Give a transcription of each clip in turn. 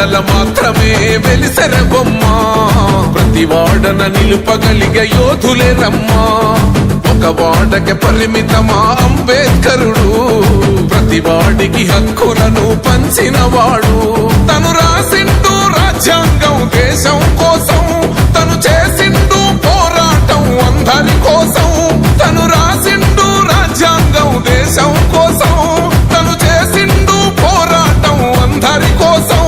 అండల మాత్రమే వెలిసెర బొమ్మ ప్రతి వాడన నిలుపగలిగే యోధులే రమ్మా ఒక వాడకి పరిమితమా అంబేద్కరుడు ప్రతి వాడికి హక్కులను పంచినవాడు తను రాసిండు రాజ్యాంగం దేశం కోసం తను చేసిండు పోరాటం అందరి కోసం తను రాసిండు రాజ్యాంగం దేశం కోసం తను చేసిండు పోరాటం అందరి కోసం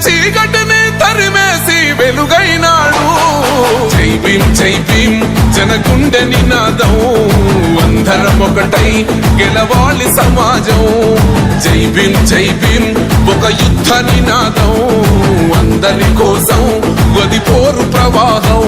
చీకటిని తరిమేసి వెలుగైనాడు జై భీమ్ జై భీమ్ జనగుండె నినాదం అందరం ఒకటై గెలవాలి సమాజం జై భీమ్ ఒక యుద్ధ నినాదం అందరి కోసం గది పోరు ప్రవాహం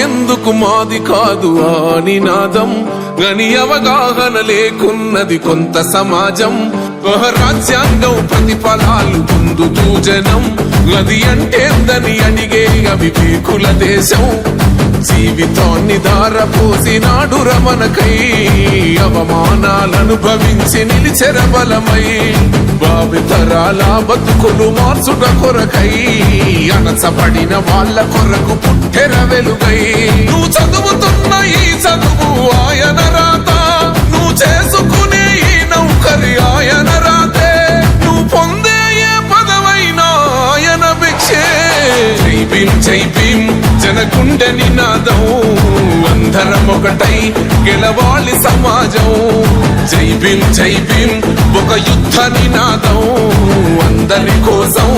ఎందుకు మాది కాదు ఆ నినాదం గని అవగాహన లేకున్నది కొంత సమాజం రాజ్యాంగం ప్రతిఫలాలు పొందుతూ జనం గది అంటేందని అడిగే అవివేకుల దేశం జీవితాన్ని దారపోసినాడు రమణకై అవమానాలను భవించి నిలిచెర బలమై భావితరాల బతుకులు మార్చుట కొరకై అణచబడిన వాళ్ళ కొరకు పుట్టెర వెలుగై నువ్వు చదువుతున్న ఈ చదువు ఆయన రాత నువ్వు చేసుకునే ఈ నౌకరి ఆయన రాతే నువ్వు పొందే ఏ పదవైనా ఆయన భిక్షే జై భీమ్ జనగుండె నినాదం అందరం ఒకటై గెలవాలి సమాజం జై భీమ్ ఒక యుద్ధ నినాదం అందరి కోసం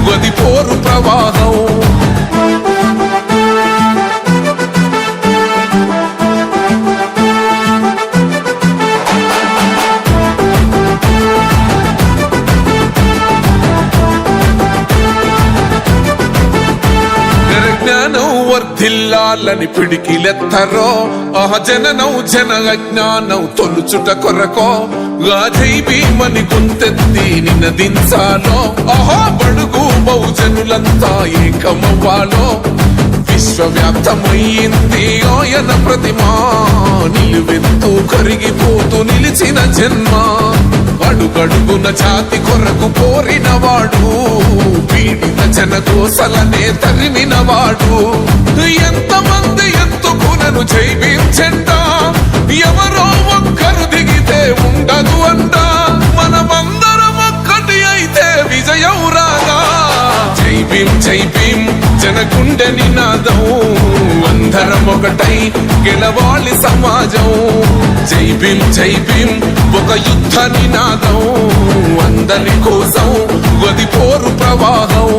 గది పోరు ప్రవాహం వర్ధిల్లాలని పిడికిలెత్తరో ఆ జననం జన అజ్ఞానం తొలుచుట కొరకో జై భీమని గొంతెత్తి నినదించాలో ఆహా బడుగు బహుజనులంతా ఏకమవ్వాలో విశ్వవ్యాప్తమయ్యింది ఆయన ప్రతిమా నిలువెత్తు కరిగిపోతూ నిలిచిన జన్మ అడుగడుగున జాతి కొరకు పోరినవాడు పీడిత జనకోసలనే తరిమినవాడు ఎంతమంది ఎత్తుకునను జై భీమ్ జెండా ఎవరో ఒక్కరు దిగితే ఉండదు అంట మనమందరం ఒక్కటి అయితే విజయం రాగా జై భీమ్ జనగుండె నినాదం అందరం ఒకటై గెలవాలి సమాజం జై భీమ్ ఒక యుద్ధ నినాదం అందరి కోసం గది పోరు ప్రవాహం